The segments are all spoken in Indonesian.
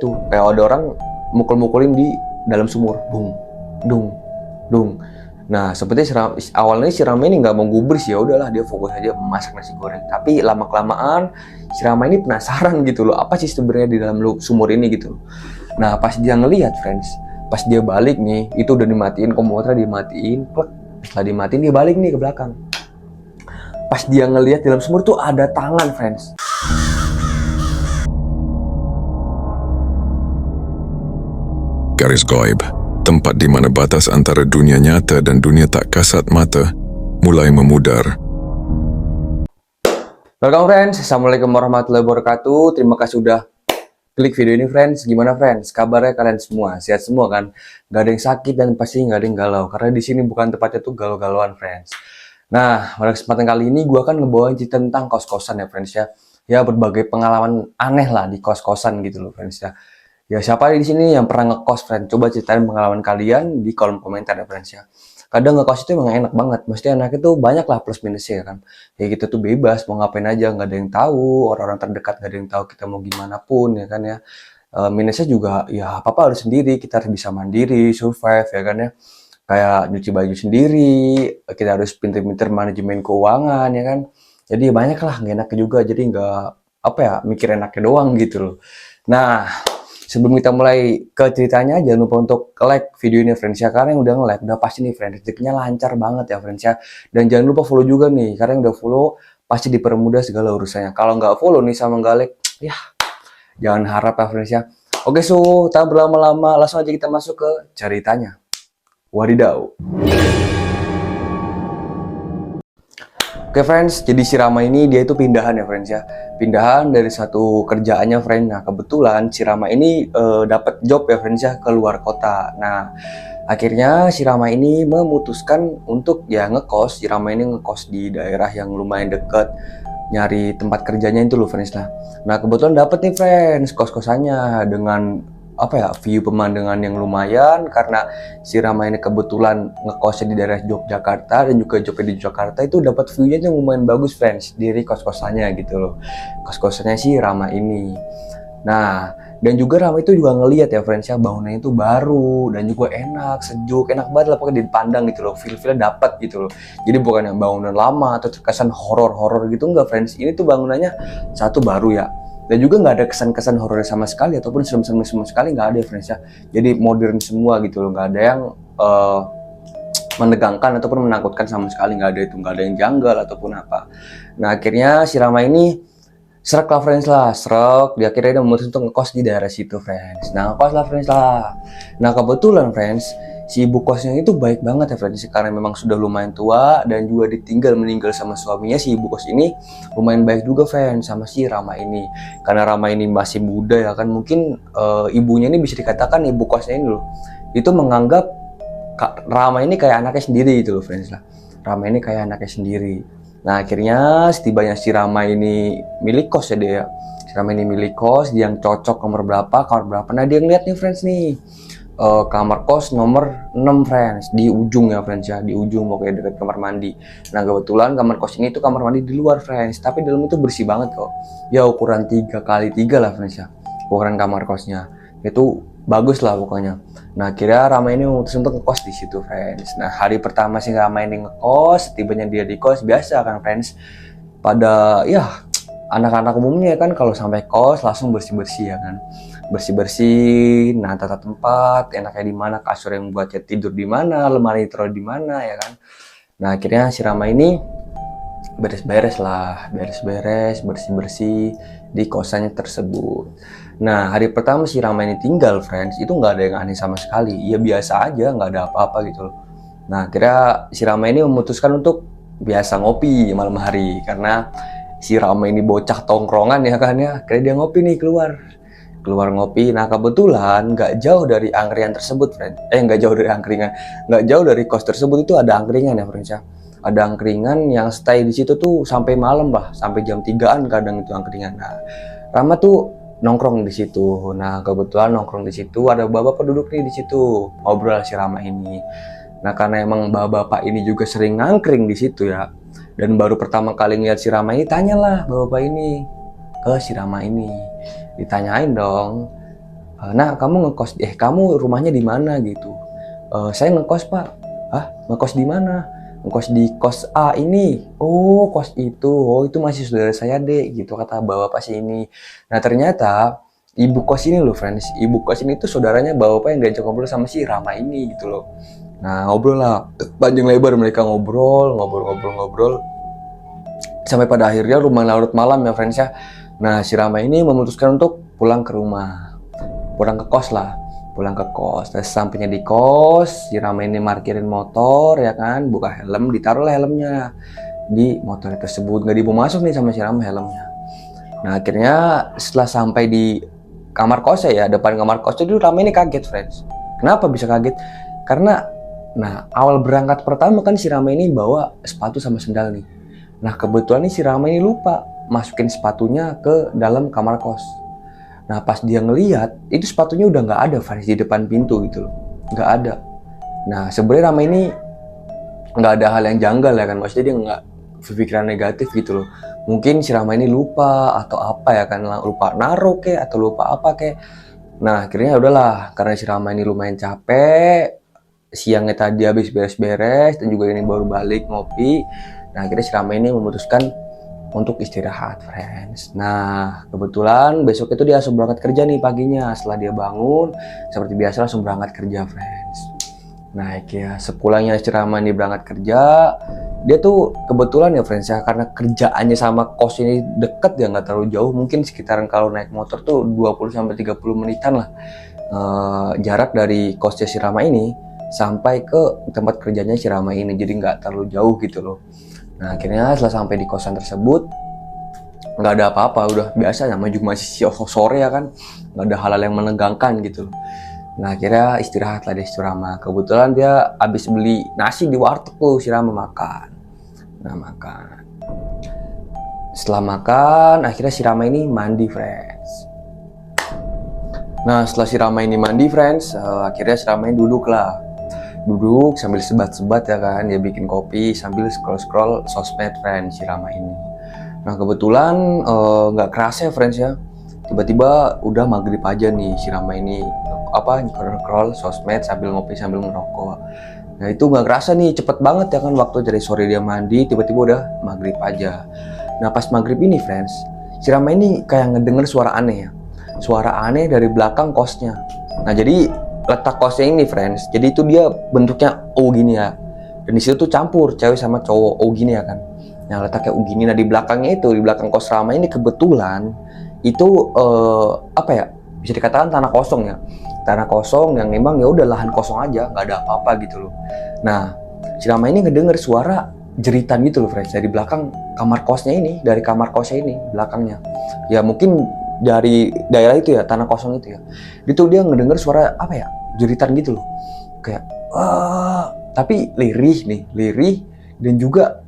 tuh kayak ada orang mukul-mukulin di dalam sumur, bung, dung, dung. Nah, seperti awalnya si Rama ini nggak mau gubris, ya udahlah dia fokus aja masak nasi goreng. Tapi lama kelamaan si Rama ini penasaran gitu loh, apa sih sebenarnya di dalam sumur ini gitu loh. Nah, pas dia ngelihat friends, pas dia balik nih, itu udah dimatiin komputernya, dimatiin, plek. Setelah dimatiin dia balik nih ke belakang. Pas dia ngelihat di dalam sumur tuh ada tangan friends. Garis Gaib, tempat di mana batas antara dunia nyata dan dunia tak kasat mata mulai memudar. Welcome friends, Assalamualaikum warahmatullahi wabarakatuh. Terima kasih sudah klik video ini friends. Gimana friends? Kabarnya kalian semua? Sehat semua kan? Gak ada yang sakit dan pasti gak ada yang galau. Karena di sini bukan tempatnya tuh galau-galauan friends. Nah, pada kesempatan kali ini gue akan ngebawain cerita tentang kos-kosan ya friends ya. Ya berbagai pengalaman aneh lah di kos-kosan gitu loh friends ya. Ya siapa di sini yang pernah ngekos friend? Coba ceritain pengalaman kalian di kolom komentar ya friends ya. Kadang ngekos itu emang enak banget. Mesti enaknya tuh banyak lah plus minusnya kan. Ya kita tuh bebas mau ngapain aja, nggak ada yang tahu. Orang-orang terdekat nggak ada yang tahu kita mau gimana pun ya kan ya. Minusnya juga ya apa-apa harus sendiri. Kita harus bisa mandiri, survive ya kan ya. Kayak nyuci baju sendiri. Kita harus pinter-pinter manajemen keuangan ya kan. Jadi banyak lah nggak enaknya juga. Jadi nggak apa ya mikir enaknya doang gitu loh. Nah, sebelum kita mulai ke ceritanya, jangan lupa untuk like video ini friends ya. Karena yang udah nge-like, udah pasti nih friends, rezekinya lancar banget ya friends ya. Dan jangan lupa follow juga nih, karena yang udah follow pasti dipermudah segala urusannya. Kalau nggak follow nih sama nggak like, ya jangan harap ya friends ya. Oke, tak berlama-lama, langsung aja kita masuk ke ceritanya. Wadidaw. Oke friends, jadi si Rama ini dia itu pindahan ya friends ya. Pindahan dari satu kerjaannya friends. Nah kebetulan si Rama ini dapat job ya friends ya ke luar kota. Nah akhirnya si Rama ini memutuskan untuk ya ngekos. Si Rama ini ngekos di daerah yang lumayan deket, nyari tempat kerjanya itu loh friends. Nah kebetulan dapat nih friends kos-kosannya dengan apa ya, view pemandangan yang lumayan, karena si Rama ini kebetulan ngekosnya di daerah Yogyakarta dan juga jobnya di Jakarta, itu dapat view-nya yang lumayan bagus friends dari kos-kosannya gitu loh, kos-kosannya si Rama ini. Nah dan juga Rama itu juga ngelihat ya friends ya, bangunannya itu baru dan juga enak, sejuk, enak banget lah pokoknya dipandang gitu loh, feel-feelnya dapat gitu loh. Jadi bukan yang bangunan lama atau terkesan horor-horor gitu, enggak friends, ini tuh bangunannya satu baru ya, dan juga nggak ada kesan-kesan horor sama sekali ataupun serem-serem sama sekali, nggak ada ya friends ya. Jadi modern semua gitu loh, nggak ada yang menegangkan ataupun menakutkan sama sekali, nggak ada itu, nggak ada yang janggal ataupun apa. Nah akhirnya si Rama ini serak lah friends lah, serak, dia akhirnya memutuskan untuk ngekos di daerah situ friends. Nah ngekos lah friends lah. Nah kebetulan friends, si ibu kosnya itu baik banget ya friends, karena memang sudah lumayan tua dan juga meninggal sama suaminya. Si ibu kos ini lumayan baik juga friends sama si Rama ini, karena Rama ini masih muda ya kan, mungkin ibunya ini bisa dikatakan, ibu kosnya ini loh itu menganggap Rama ini kayak anaknya sendiri gitu loh friends lah. Rama ini kayak anaknya sendiri. Nah akhirnya setibanya si Rama ini milik kos ya dia. Si Rama ini milik kos, dia yang cocok kamar berapa. Nah dia ngeliat nih friends nih, kamar kos nomor 6 friends, di ujung ya friends ya, di ujung pokoknya dekat kamar mandi. Nah kebetulan kamar kos ini tuh kamar mandi di luar friends, tapi dalam itu bersih banget kok. Ya ukuran 3x3 lah friends ya, ukuran kamar kosnya itu bagus lah pokoknya. Nah kira Rama ini memutuskan untuk ngekos di situ friends. Nah hari pertama sih Rama ini ngekos, tibanya dia di kos biasa kan friends, pada ya anak-anak umumnya kan kalau sampai kos langsung bersih-bersih ya kan, bersih-bersih, nah tata tempat enaknya di mana, kasur yang buatnya tidur di mana, lemari taruh di mana ya kan. Nah akhirnya si Rama ini beres-beres lah, beres-beres, bersih-bersih di kosannya tersebut. Nah hari pertama si Rama ini tinggal friends, itu nggak ada yang aneh sama sekali, ya biasa aja, nggak ada apa-apa gitu loh. Nah akhirnya si Rama ini memutuskan untuk biasa ngopi malam hari, karena si Rama ini bocah tongkrongan ya kan ya, akhirnya dia ngopi nih, keluar ngopi. Nah kebetulan nggak jauh dari angkringan tersebut friend, nggak jauh dari angkringan, nggak jauh dari kos tersebut itu ada angkringan ya friends ya. Ada angkringan yang stay di situ tuh sampai malam lah, sampai jam 3-an kadang itu angkringan. Nah Rama tuh nongkrong di situ. Nah kebetulan nongkrong di situ ada bapak penduduk nih di situ, ngobrol si Rama ini. Nah karena emang bapak ini juga sering ngangkring di situ ya, dan baru pertama kali ngeliat si Rama ini, tanyalah bapak ini ke si Rama ini, ditanyain dong, Nah kamu ngekos, kamu rumahnya di mana gitu? Saya ngekos pak. Hah, ngekos di mana? Ngekos di kos A ini. Oh kos itu, oh itu masih saudara saya dek gitu, kata bapak si ini. Nah ternyata ibu kos ini loh friends, ibu kos ini tuh saudaranya bapak yang diajak ngobrol sama si Rama ini gitu loh. Nah ngobrol lah panjang lebar, mereka ngobrol sampai pada akhirnya rumah larut malam ya friends ya. Nah si Rama ini memutuskan untuk pulang ke rumah, pulang ke kos lah, pulang ke kos. Terus sampainya di kos, si Rama ini parkirin motor ya kan, buka helm, ditaruhlah helmnya di motor tersebut, nggak dibawa masuk nih sama si Rama helmnya. Nah akhirnya setelah sampai di kamar kosnya ya, depan kamar kosnya dulu, Rama ini kaget friends. Kenapa bisa kaget? Karena nah awal berangkat pertama kan si Rama ini bawa sepatu sama sendal nih. Nah kebetulan nih si Rama ini lupa masukin sepatunya ke dalam kamar kos. Nah pas dia ngeliat, itu sepatunya udah nggak ada friends di depan pintu gitu loh, nggak ada. Nah sebenarnya Rama ini nggak ada hal yang janggal ya kan, maksudnya dia nggak berpikiran negatif gitu loh. Mungkin si Rama ini lupa atau apa ya kan, lupa naruh kek atau lupa apa kek. Nah akhirnya udahlah, karena si Rama ini lumayan capek, siangnya tadi habis beres-beres dan juga ini baru balik ngopi. Nah akhirnya si Rama ini memutuskan untuk istirahat friends. Nah kebetulan besok itu dia langsung berangkat kerja nih paginya. Setelah dia bangun seperti biasa langsung berangkat kerja friends. Nah ya sepulangnya si Rama ini berangkat kerja, dia tuh kebetulan ya friends ya, karena kerjaannya sama kos ini deket ya, nggak terlalu jauh, mungkin sekitaran kalau naik motor tuh 20-30 menitan lah jarak dari kosnya si Rama ini sampai ke tempat kerjanya si Rama ini, jadi nggak terlalu jauh gitu loh. Nah akhirnya setelah sampai di kosan tersebut nggak ada apa-apa, udah biasa, namanya juga masih sore ya kan, nggak ada hal-hal yang menegangkan gitu loh. Nah akhirnya istirahat lah deh si Rama. Kebetulan dia habis beli nasi di warteg tuh, si Rama makan. Nah makan. Setelah makan akhirnya si Rama ini mandi friends. Nah setelah si Rama ini mandi friends, akhirnya si Rama ini duduk sambil sebat-sebat ya kan, dia bikin kopi sambil scroll sosmed friends si Rama ini. Nah kebetulan nggak kerasa ya friends ya, tiba-tiba udah maghrib aja nih si Rama ini scroll sosmed sambil ngopi sambil ngerokok. Nah itu nggak kerasa nih, cepet banget ya kan, waktu dari sore dia mandi tiba-tiba udah maghrib aja. Nah pas maghrib ini friends, si Rama ini kayak ngedenger suara aneh dari belakang kosnya. Nah jadi letak kosnya ini friends, jadi itu dia bentuknya O gini ya, dan di situ tuh campur cewek sama cowok O gini ya kan. Nah letaknya O gini, nah di belakangnya itu, di belakang kos Rama ini kebetulan itu bisa dikatakan tanah kosong yang memang ya udah lahan kosong aja, nggak ada apa-apa gitu loh. Nah si Rama ini ngedenger suara jeritan gitu loh friends dari belakang kamar kosnya ini, dari kamar kosnya ini belakangnya ya, mungkin dari daerah itu ya, tanah kosong itu ya. Itu dia ngedenger suara jeritan gitu loh, kayak tapi lirih dan juga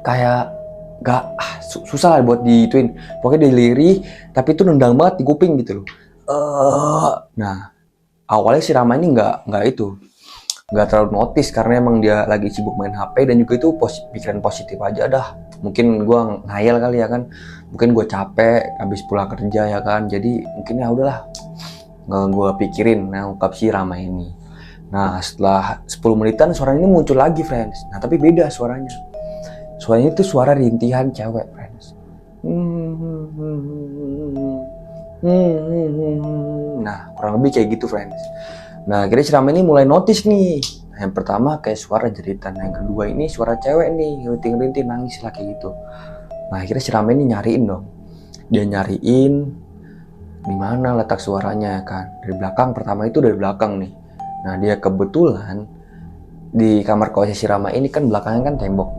kayak gak susah lah buat dituin, pokoknya dia lirih tapi itu nendang banget di kuping gitu loh. Nah awalnya si Rama ini nggak terlalu notice karena emang dia lagi sibuk main HP, dan juga itu pikiran positif aja dah, mungkin gue ngayal kali ya kan, mungkin gue capek habis pulang kerja ya kan, jadi mungkin ya udahlah nggak gue pikirin. Nah ungkap si Rama ini. Nah setelah 10 menitan suara ini muncul lagi friends. Nah tapi beda suaranya itu suara rintihan cewek friends. Nah kurang lebih kayak gitu friends. Nah akhirnya si Rama ini mulai notice nih. Nah, yang pertama kayak suara jeritan, yang kedua ini suara cewek nih rinting-rinting nangis lah kayak gitu. Nah akhirnya si Rama ini nyariin dong, dia nyariin di mana letak suaranya ya kan, dari belakang, pertama itu dari belakang nih. Nah dia kebetulan di kamar kosnya si Rama ini kan belakangnya kan tembok.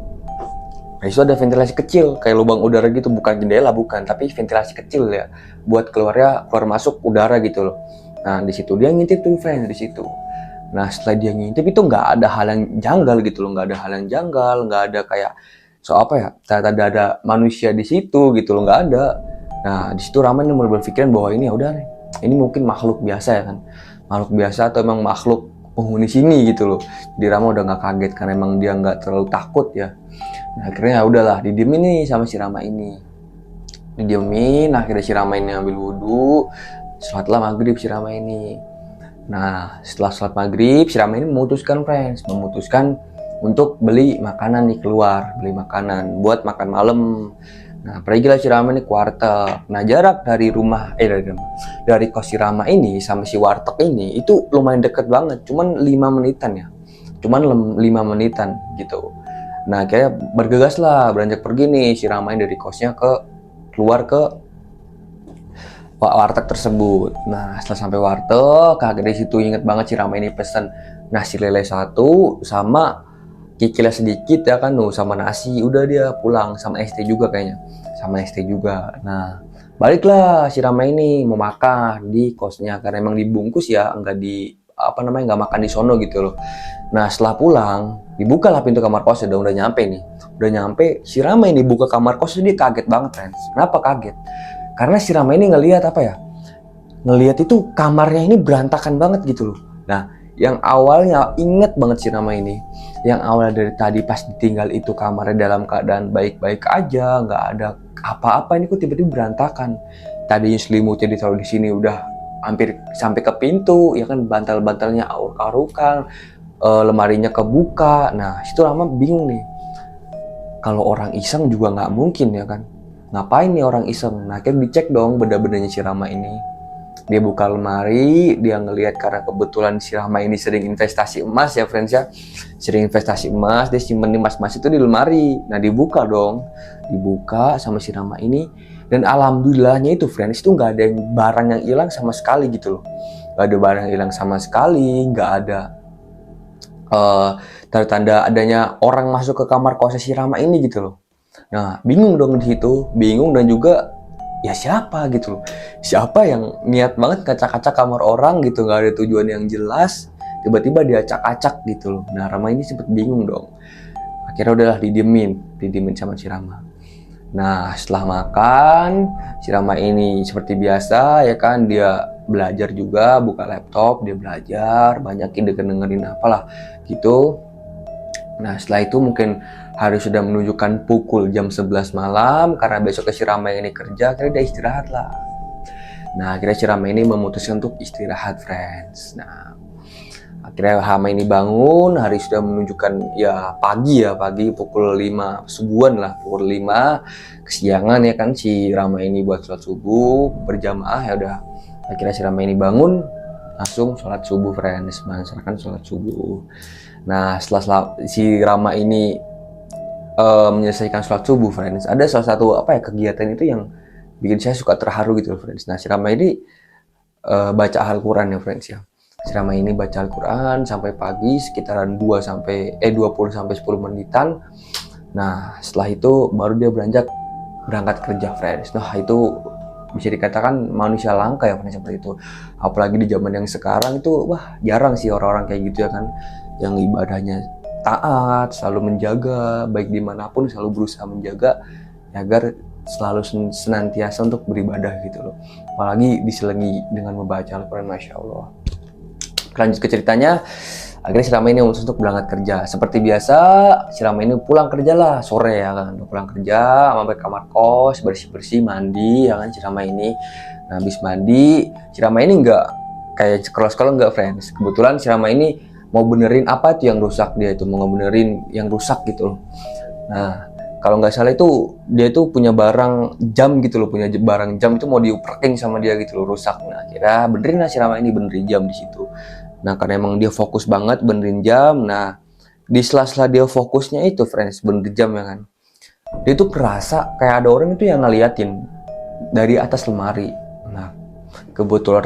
Nah itu ada ventilasi kecil kayak lubang udara gitu, bukan jendela bukan, tapi ventilasi kecil ya, buat keluar masuk udara gitu loh. Nah di situ dia ngintip tuh friends di situ. Nah setelah dia ngintip itu nggak ada hal yang janggal gitu loh, nggak ada kayak ternyata ada manusia di situ gitu loh, nggak ada. Nah di situ Rama ini mulai berpikiran bahwa ini udah nih, ini mungkin makhluk biasa ya kan, makhluk biasa atau emang makhluk penghuni sini gitu loh. Jadi Rama udah nggak kaget karena emang dia nggak terlalu takut ya. Nah akhirnya udahlah didiemin nih sama si Rama ini, akhirnya si Rama ini ambil wudhu, sholatlah maghrib si Rama ini. Nah, setelah sholat maghrib, si Rama ini memutuskan untuk beli makanan nih, keluar beli makanan buat makan malam. Nah, pergilah si Rama ini ke warteg. Nah, jarak dari dari kos si Rama ini sama si warteg ini itu lumayan deket banget, cuman 5 menitan ya. Cuman 5 menitan gitu. Nah, kayak bergegas lah beranjak pergi nih si Rama ini dari kosnya keluar ke warteg tersebut. Nah, setelah sampai warteg, kaget di situ, inget banget si Rama ini pesen nasi lele 1 sama kikilnya sedikit ya kan, sama nasi. Udah dia pulang sama ST juga kayaknya, sama ST juga. Nah, baliklah si Rama ini mau makan di kosnya karena emang dibungkus ya, enggak enggak makan di sono gitu loh. Nah, setelah pulang, dibukalah pintu kamar kos, udah nyampe nih. Udah nyampe, si Rama ini buka kamar kos, dia kaget banget, friends. Kenapa kaget? Karena si Rama ini ngelihat ngelihat itu kamarnya ini berantakan banget gitu loh. Nah, yang awalnya inget banget si Rama ini, yang awalnya dari tadi pas ditinggal itu kamarnya dalam keadaan baik-baik aja, nggak ada apa-apa, ini kok tiba-tiba berantakan. Tadinya selimutnya ditaruh di sini udah hampir sampai ke pintu, ya kan, bantal-bantalnya aruk-arukan, lemarinya kebuka. Nah, situ Rama bingung nih. Kalau orang iseng juga nggak mungkin ya kan. Ngapain nih orang iseng? Nah, akhirnya dicek dong benda-bendanya si Rama ini. Dia buka lemari, dia ngelihat karena kebetulan si Rama ini sering investasi emas ya, friends ya. Sering investasi emas, dia simpen emas-emas itu di lemari. Nah, dibuka dong. Dibuka sama si Rama ini. Dan alhamdulillahnya itu, friends, itu nggak ada barang yang hilang sama sekali gitu loh. Nggak ada barang yang hilang sama sekali, nggak ada tanda-tanda adanya orang masuk ke kamar kosnya si Rama ini gitu loh. Nah, bingung dong di situ, bingung dan juga ya siapa gitu loh. Siapa yang niat banget ngacak-acak kamar orang gitu, nggak ada tujuan yang jelas, tiba-tiba dia acak-acak gitu loh. Nah, Rama ini sempet bingung dong. Akhirnya udahlah didiemin sama si Rama. Nah, setelah makan, si Rama ini seperti biasa ya kan, dia belajar juga, buka laptop, dia belajar, banyakin dengerin apalah gitu. Nah, setelah itu mungkin hari sudah menunjukkan pukul jam 11 malam, karena besok si Rama ini kerja, akhirnya dia istirahat lah. Nah, akhirnya si Rama ini memutuskan untuk istirahat, friends. Nah, akhirnya Rama ini bangun, hari sudah menunjukkan ya pagi pukul 5 subuhan lah, pukul 5 kesiangan ya kan, si Rama ini buat sholat subuh berjamaah. Ya udah, akhirnya si Rama ini bangun, langsung sholat subuh, friends, melaksanakan sholat subuh. Nah, setelah si Rama ini menyelesaikan sholat subuh, friends, ada salah satu kegiatan itu yang bikin saya suka terharu gitu, friends. Nah, si Rama ini baca Al-Quran ya, friends ya. Si Rama ini baca Al-Quran sampai pagi sekitaran 20 sampai 10 menitan. Nah, setelah itu baru dia berangkat kerja, friends. Nah, itu bisa dikatakan manusia langka ya, friends, seperti itu. Apalagi di zaman yang sekarang itu, wah, jarang sih orang-orang kayak gitu ya kan, yang ibadahnya taat, selalu menjaga, baik dimanapun selalu berusaha menjaga agar selalu senantiasa untuk beribadah gitu loh. Apalagi diselingi dengan membaca Al-Quran, Masya Allah. Lanjut ke ceritanya, akhirnya si Rama ini memutuskan untuk berangkat kerja. Seperti biasa, si Rama ini pulang kerja lah, sore ya kan. Pulang kerja, mampir kamar kos, bersih-bersih, mandi ya kan si Rama ini. Nah, habis mandi, si Rama ini nggak kayak scroll-scroll, nggak, friends. Kebetulan si Rama ini mau benerin apa tuh yang rusak, dia itu mau benerin yang rusak gitu loh. Nah, kalau nggak salah itu dia itu punya barang jam gitu loh, punya barang jam itu mau diuprekin sama dia gitu loh, rusak. Nah, akhirnya benerin lah si Rama ini, benerin jam di situ. Nah, karena emang dia fokus banget benerin jam. Nah, di sela-sela dia fokusnya itu, friends, benerin jam ya kan, dia tuh kerasa kayak ada orang itu yang ngeliatin dari atas lemari. Nah, kebetulan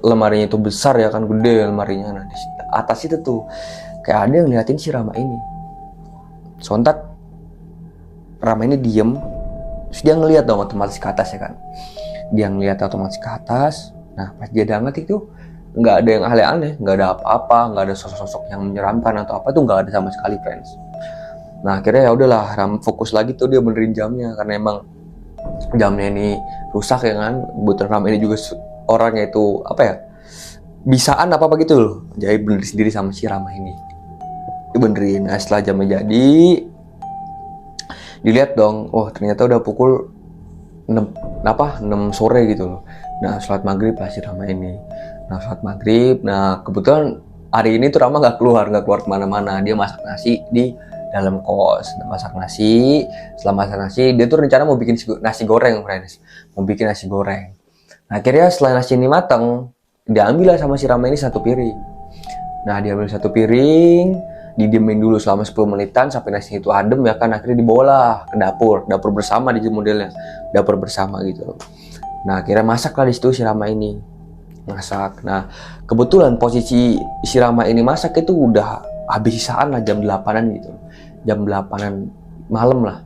lemarinya itu besar ya kan, gede lemarinya. Nah, di atas itu tuh kayak ada yang ngeliatin si Rama ini. Sontak Rama ini diem, terus dia ngeliat dong otomatis ke atas ya kan. Dia ngeliat otomatis ke atas. Nah, pas dia banget itu nggak ada yang aneh-aneh, nggak ada apa-apa, nggak ada sosok-sosok yang menyeramkan atau apa, tuh nggak ada sama sekali, friends. Nah, akhirnya ya udahlah, Rama fokus lagi tuh dia benerin jamnya, karena emang jamnya ini rusak ya kan. Kebetulan Rama ini juga orangnya itu bisaan apa gitu loh, jadi benerin sendiri sama si Rama ini, dibenerin. Nah, setelah jamnya jadi, dilihat dong, oh ternyata udah pukul 6 sore gitu loh. Nah, sholat maghrib lah si Rama ini. Nah, sholat maghrib. Nah, kebetulan hari ini tuh Rama nggak keluar kemana-mana. Dia masak nasi di dalam kos. Nah, masak nasi. Setelah masak nasi, dia tuh rencana mau bikin nasi goreng, friends. Mau bikin nasi goreng. Nah, akhirnya setelah nasi ini matang, diambil lah sama si Rama ini satu piring. Nah, diambil satu piring, didiemin dulu selama 10 menitan sampai nasi itu adem ya kan. Akhirnya dibawalah ke dapur bersama di modelnya. Dapur bersama gitu. Nah, akhirnya masak lah di situ si Rama ini. Masak. Nah, kebetulan posisi si Rama ini masak itu udah habis sisaan lah jam 8-an gitu. Jam 8-an malam lah.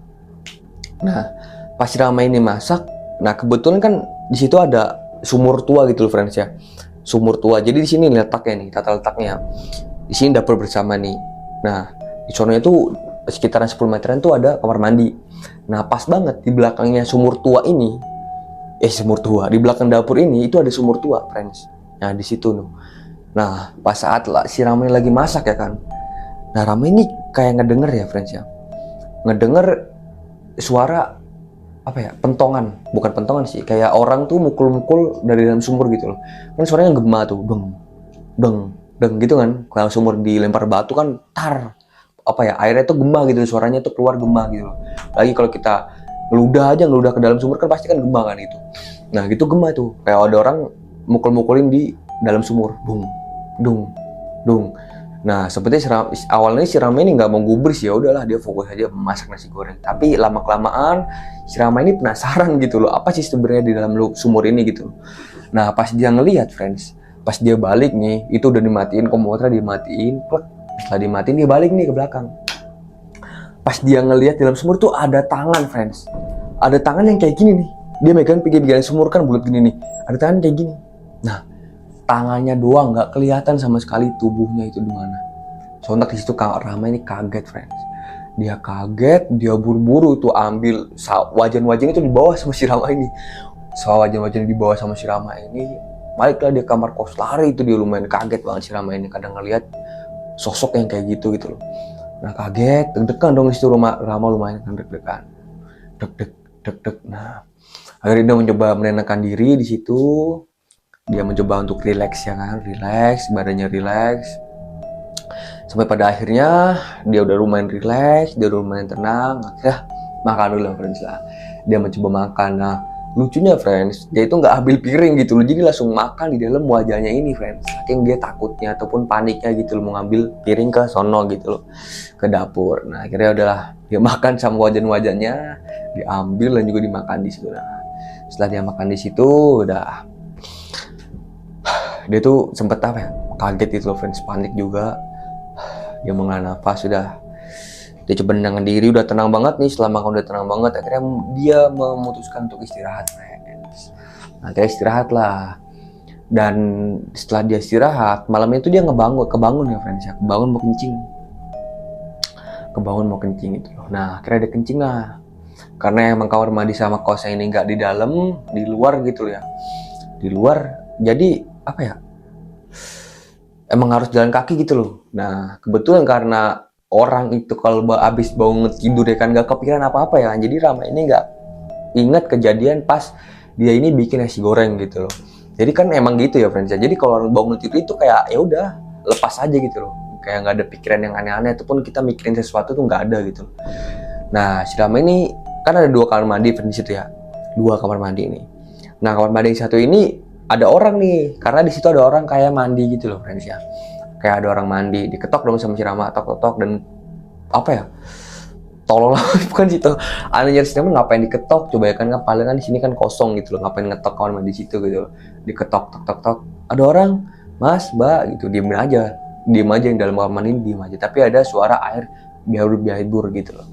Nah, pas si Rama ini masak, nah kebetulan kan di situ ada sumur tua gitu loh, friends ya. Sumur tua. Jadi di sini letaknya nih, tata letaknya. Di sini dapur bersama nih. Nah, di sana itu sekitaran 10 meteran tuh ada kamar mandi. Nah, pas banget di belakangnya sumur tua ini, sumur tua. Di belakang dapur ini itu ada sumur tua, friends. Nah, di situ tuh. Nah, pas saat si Rama ini lagi masak ya kan. Nah, Rama ini kayak ngedenger ya, friends ya. Ngedenger suara apa ya? Pentongan. Bukan pentongan sih, kayak orang tuh mukul-mukul dari dalam sumur gitu loh. Kan suaranya gema tuh, deng, deng, deng gitu kan. Kalau sumur dilempar batu kan tar. Apa ya? Airnya tuh gema gitu, suaranya tuh keluar gema gitu loh. Lagi kalau kita ngeludah ke dalam sumur kan pasti kan gema kan itu. Nah gitu gema tuh, kayak ada orang mukul-mukulin di dalam sumur, bung, dung, dung. Nah seperti awalnya si Rama ini nggak mau gubris, ya udahlah dia fokus aja memasak nasi goreng. Tapi lama kelamaan si Rama ini penasaran gitu loh, apa sih sebenarnya di dalam sumur ini gitu. Nah pas dia ngelihat, friends, pas dia balik nih, itu udah dimatiin komputernya, dimatiin, plek. Setelah dimatiin dia balik nih ke belakang. Pas dia ngelihat dalam sumur tuh ada tangan, friends. Ada tangan yang kayak gini nih. Dia megang pinggiran sumur kan bulat gini nih. Ada tangan kayak gini. Nah, tangannya doang, nggak kelihatan sama sekali tubuhnya itu di mana. Sontak di situ Rama ini kaget, friends. Dia kaget, dia buru-buru tuh ambil wajan-wajan itu dibawa sama si Rama ini. Wajan-wajan dibawa sama si Rama ini. Baliklah dia kamar kos, lari itu dia, lumayan kaget banget si Rama ini kadang ngelihat sosok yang kayak gitu loh. Nah kaget, deg-degan dong di situ Rama lumayan kan deg-degan, deg-deg. Nah akhirnya dia mencoba menenangkan diri di situ. Dia mencoba untuk rileks ya kan, rileks, badannya rileks. Sampai pada akhirnya dia udah lumayan rileks, dia udah lumayan tenang. Akhirnya makan dulu lah, friends lah. Dia mencoba makan. Nah lucunya, friends, dia itu nggak ambil piring gitu loh, jadi langsung makan di dalam wajahnya ini, friends. Saking dia takutnya ataupun paniknya gitu loh, mau ngambil piring ke sono gitu loh, ke dapur. Nah akhirnya udahlah dia makan sama wajan-wajannya, diambil dan juga dimakan di situ. Nah setelah dia makan di situ, udah dia tuh sempet apa ya, kaget gitu loh, friends, panik juga. Dia menghela nafas, sudah dia coba menenangkan diri, udah tenang banget nih, selama udah tenang banget, akhirnya dia memutuskan untuk istirahat, friends. Nah, akhirnya istirahat lah. Dan setelah dia istirahat, malam itu dia kebangun ya, friends ya, kebangun mau kencing gitu loh. Nah akhirnya dia kencing lah, karena emang kamar mandi sama kosnya ini nggak di dalam, di luar gitu ya, di luar. Jadi apa ya, emang harus jalan kaki gitu loh. Nah kebetulan karena orang itu kalau abis bangun tidur ya kan gak kepikiran apa-apa ya. Jadi Rama ini gak ingat kejadian pas dia ini bikin nasi goreng gitu loh. Jadi kan emang gitu ya, friends ya. Jadi kalau bangun tidur itu kayak ya udah lepas aja gitu loh. Kayak gak ada pikiran yang aneh-aneh ataupun kita mikirin sesuatu tuh gak ada gitu loh. Nah si Rama ini kan ada 2 kamar mandi, friends, itu ya. 2 kamar mandi ini. Nah kamar mandi yang satu ini ada orang nih, karena di situ ada orang kayak mandi gitu loh, friends ya. Kayak ada orang mandi, diketok dong sama si Rama, tok dan apa ya, tolol bukan situ. Anehnya si Rama ngapain diketok coba ya kan, paling kan di sini kan kosong gitu loh, ngapain ngetok kamar mandi situ gitu loh. Diketok tok, ada orang, mas, mbak gitu, diem aja yang dalam kamar mandi, diem aja. Tapi ada suara air biar gitu loh.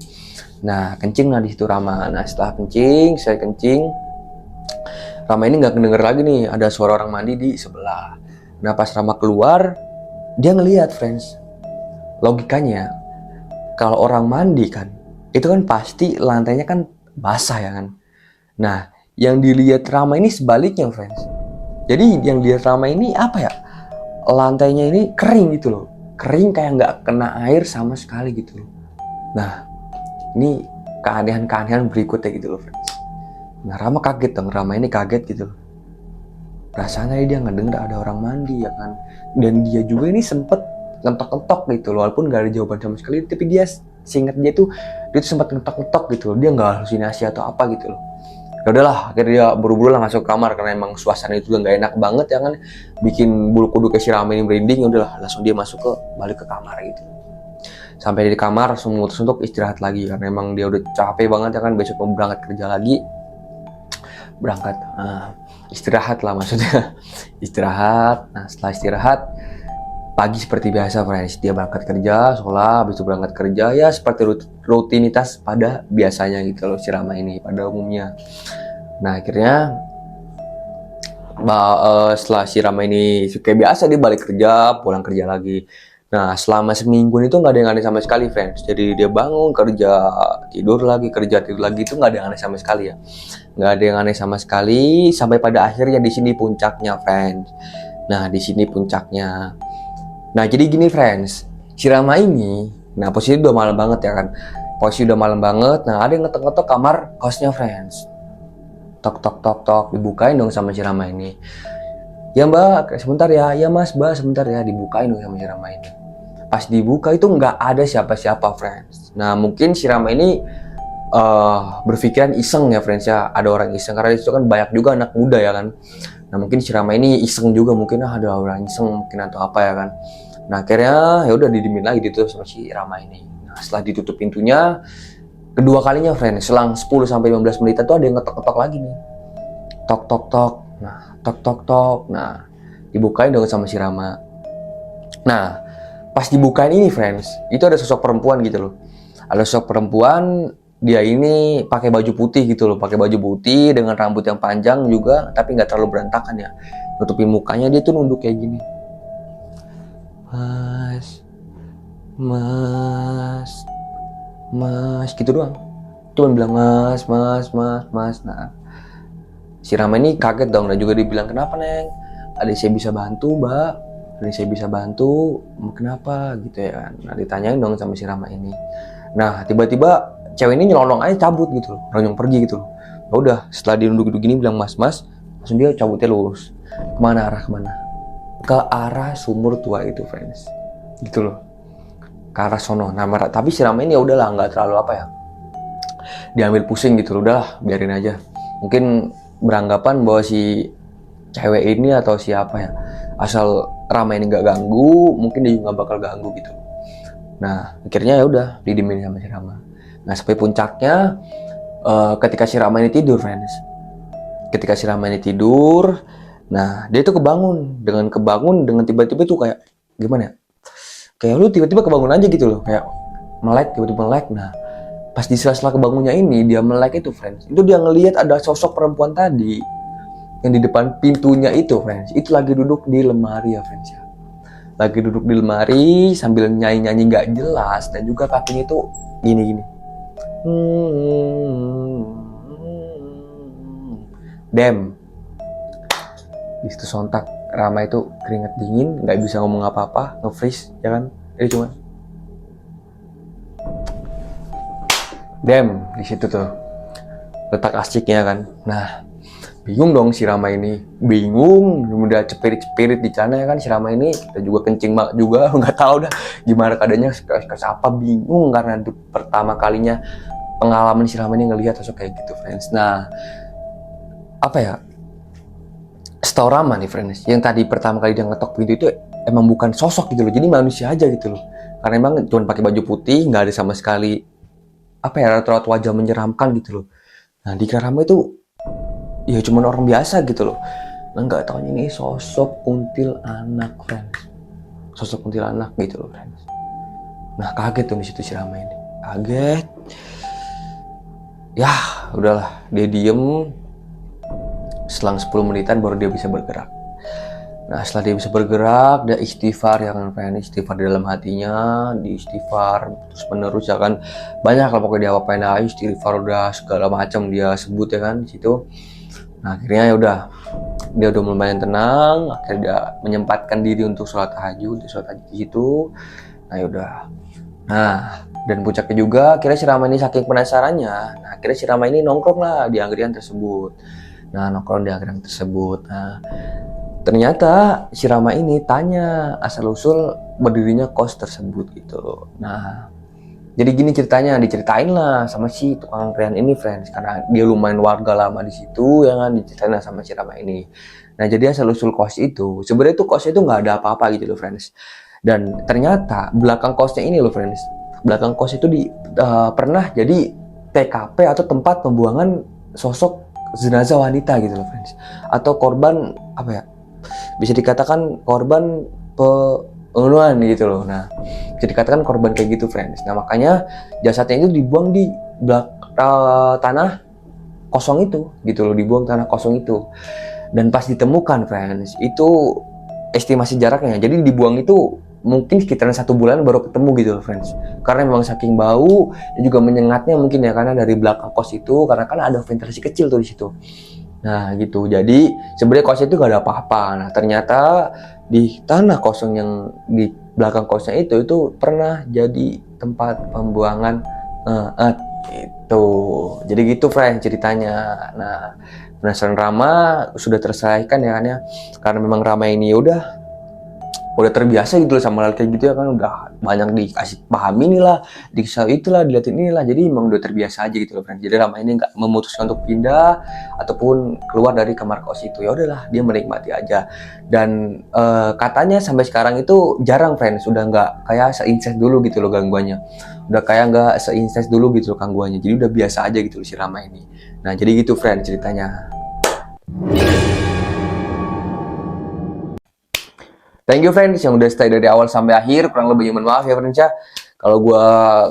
Nah kencing lah di situ Rama. Nah setelah saya kencing, Rama ini nggak kedenger lagi nih ada suara orang mandi di sebelah. Nah pas Rama keluar, dia ngelihat, friends, logikanya kalau orang mandi kan itu kan pasti lantainya kan basah ya kan. Nah yang dilihat Rama ini sebaliknya, friends. Jadi yang dilihat Rama ini apa ya, lantainya ini kering gitu loh, kering kayak nggak kena air sama sekali gitu loh. Nah ini keanehan berikutnya gitu loh, friends. Nah Rama kaget dong, Rama ini kaget gitu loh. perasaan tadi dia ngedenger ada orang mandi ya kan, dan dia juga ini sempet ngetok-ngetok gitu loh, walaupun gak ada jawaban sama sekali, tapi dia seingat dia tuh sempat ngetok-ngetok gitu loh, dia nggak halusinasi atau apa gitu loh. Ya udahlah, akhirnya dia buru-buru lah masuk ke kamar karena emang suasana itu udah nggak enak banget ya kan, bikin bulu kuduk si Rama ini merinding. Ya udahlah, langsung dia balik ke kamar gitu. Sampai di kamar langsung memutus untuk istirahat lagi karena emang dia udah capek banget ya kan, besok mau berangkat kerja lagi. Istirahat lah maksudnya. Istirahat. Nah, setelah istirahat pagi seperti biasa friends, dia berangkat kerja, sholat, habis itu berangkat kerja, ya seperti rutinitas pada biasanya gitu loh si Rama ini pada umumnya. Nah akhirnya setelah si Rama ini kayak biasa dia balik kerja, pulang kerja lagi. Nah selama seminggu itu nggak ada yang aneh sama sekali friends, jadi dia bangun kerja, tidur lagi, kerja, tidur lagi, itu nggak ada yang aneh sama sekali ya. Nggak ada yang aneh sama sekali sampai pada akhirnya di sini puncaknya friends. Nah di sini puncaknya. Nah jadi gini friends, si Rama ini, nah posisi udah malam banget ya kan, posisi udah malam banget. Nah ada yang ngetok-ngetok kamar kosnya friends, tok tok tok tok, dibukain dong sama si Rama ini. Ya mbak, sebentar ya, ya mas mbak sebentar ya, dibukain dong sama si Rama ini. Pas dibuka itu nggak ada siapa-siapa friends. Nah mungkin si Rama ini berpikiran iseng ya friends ya, ada orang iseng karena itu kan banyak juga anak muda ya kan. Nah mungkin si Rama ini iseng juga, mungkin ada orang iseng mungkin atau apa ya kan. Nah akhirnya ya udah didiemin lagi ditutup sama si Rama ini. Nah setelah ditutup pintunya kedua kalinya friends, selang 10 sampai 15 menit itu ada yang ngetok-ngetok lagi nih. Tok tok tok. Nah, tok tok tok. Nah, dibukain dong sama si Rama. Nah, pas dibukain ini friends, itu ada sosok perempuan gitu loh. Ada sosok perempuan, dia ini pakai baju putih gitu loh, pakai baju putih dengan rambut yang panjang juga, tapi nggak terlalu berantakan ya. Nutupin mukanya, dia tuh nunduk kayak gini. Mas, gitu doang. Cuman bilang mas. Nah, si Rama ini kaget dong, dan juga dibilang kenapa neng? Adik saya bisa bantu mbak, adik saya bisa bantu, kenapa gitu ya kan? Nah ditanyain dong sama si Rama ini. Nah tiba-tiba cewek ini nyelonong aja cabut gitu loh, ronyong pergi gitu loh. Ya udah, setelah dia nunduk gini bilang mas, langsung dia cabutnya lurus. Kemana? Ke arah sumur tua itu friends, gitu loh, ke arah sono. Nah tapi si Rama ini ya udahlah, nggak terlalu apa ya, diambil pusing gitu loh, udahlah biarin aja. Mungkin beranggapan bahwa si cewek ini atau siapa ya, asal Rama ini nggak ganggu, mungkin dia juga nggak bakal ganggu gitu. Nah akhirnya ya udah didiemin sama si Rama. Nah sampai puncaknya ketika si Rama ini tidur friends, nah dia itu kebangun dengan tiba-tiba tuh kayak gimana ya, kayak lu tiba-tiba kebangun aja gitu loh, kayak tiba-tiba melek. Nah pas di sela-sela kebangunnya ini dia melek itu friends, itu dia ngelihat ada sosok perempuan tadi yang di depan pintunya itu friends, itu lagi duduk di lemari ya friends ya, lagi duduk di lemari sambil nyanyi-nyanyi nggak jelas, dan juga kakinya itu gini-gini. Dem. Di situ sontak Rama itu keringet dingin, nggak bisa ngomong apa-apa, nge-freeze ya kan? Jadi cuma dem di situ tuh letak asyiknya kan. Nah bingung dong si Rama ini, udah cepirit di sana ya kan si Rama ini, kita juga kencing banget juga, nggak tahu dah gimana keadaannya, kesapa bingung karena itu pertama kalinya pengalaman si Rama ini ngelihat sosok kayak gitu friends. Nah apa ya, setahu Rama nih friends, yang tadi pertama kali dia ngetok pintu itu emang bukan sosok gitu loh, jadi manusia aja gitu loh, karena emang cuma pakai baju putih, nggak ada sama sekali apa ya, raut wajah menyeramkan gitu loh. Nah di Rama itu ya cuma orang biasa gitu loh. Nah nggak tahu ini sosok kuntilanak friends, sosok kuntilanak gitu loh friends. Nah kaget tuh di situ si Rama ini, kaget. Ya udahlah, dia diem. Selang 10 menitan baru dia bisa bergerak. Nah setelah dia bisa bergerak, dia istighfar ya kan friends, istighfar di dalam hatinya, di istighfar terus menerus ya kan, banyak lah pokoknya dia apa-apain aja, istighfar udah segala macam dia sebut ya kan di situ. Nah akhirnya ya udah, dia udah lumayan tenang, akhirnya dia menyempatkan diri untuk sholat tahajud di situ. Nah ya udah. Nah dan puncaknya juga, akhirnya si Rama ini saking penasarannya, nah akhirnya si Rama ini nongkrong lah di anggrian tersebut. Nah, nongkrong di angkringan tersebut. Nah, ternyata si Rama ini tanya asal-usul berdirinya kos tersebut gitu loh. Nah, jadi gini ceritanya, diceritain lah sama si tukang angkringan ini, friends, karena dia lumayan warga lama di situ, ya kan, diceritain lah sama si Rama ini. Nah, jadi asal-usul kos itu, sebenarnya tuh kosnya itu nggak ada apa-apa gitu loh, friends. Dan ternyata belakang kosnya ini loh, friends, belakang kos itu pernah jadi TKP atau tempat pembuangan sosok jenazah wanita gitu loh, friends, atau korban apa ya, bisa dikatakan korban pembunuhan gitu loh. Nah, bisa dikatakan korban kayak gitu, friends. Nah, makanya jasadnya itu dibuang di tanah kosong itu gitu loh, dibuang tanah kosong itu. Dan pas ditemukan, friends, itu estimasi jaraknya, jadi dibuang itu mungkin sekitaran 1 bulan baru ketemu gitu loh, friends, karena memang saking bau dan juga menyengatnya mungkin ya, karena dari belakang kos itu, karena kan ada ventilasi kecil tuh di situ. Nah gitu, jadi sebenarnya kos itu gak ada apa-apa. Nah ternyata di tanah kosong yang di belakang kosnya itu pernah jadi tempat pembuangan itu. Jadi gitu, friends, ceritanya. Nah, penasaran Rama sudah terselesaikan ya kan ya, karena memang Rama ini udah terbiasa gitu loh sama hal kayak gitu ya kan, udah banyak dikasih paham inilah, dikasih itulah, dilihatin inilah, jadi emang udah terbiasa aja gitu loh, friends. Jadi Rama ini nggak memutuskan untuk pindah ataupun keluar dari kamar kos itu, ya udahlah dia menikmati aja. Dan katanya sampai sekarang itu jarang, friends, udah nggak kayak seinses dulu gitu loh gangguannya, udah kayak nggak seinses dulu gitu loh gangguannya, jadi udah biasa aja gitu loh si Rama ini. Nah jadi gitu, friends, ceritanya. Thank you, friends, yang udah stay dari awal sampai akhir. Kurang lebihnya mohon maaf ya, friends ya, kalau gue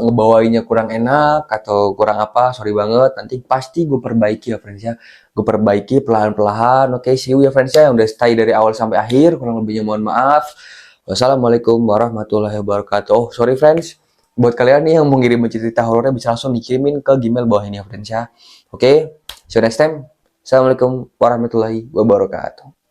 ngebawainnya kurang enak atau kurang apa, sorry banget. Nanti pasti gue perbaiki ya, friends ya, gue perbaiki pelan-pelan. Oke, see you ya, friends ya, yang udah stay dari awal sampai akhir. Kurang lebihnya mohon maaf. Wassalamualaikum warahmatullahi wabarakatuh. Oh sorry, friends, buat kalian nih yang mau ngirim cerita horornya bisa langsung dikirimin ke Gmail bawah ini ya, friends ya. Oke, see you next time. Assalamualaikum warahmatullahi wabarakatuh.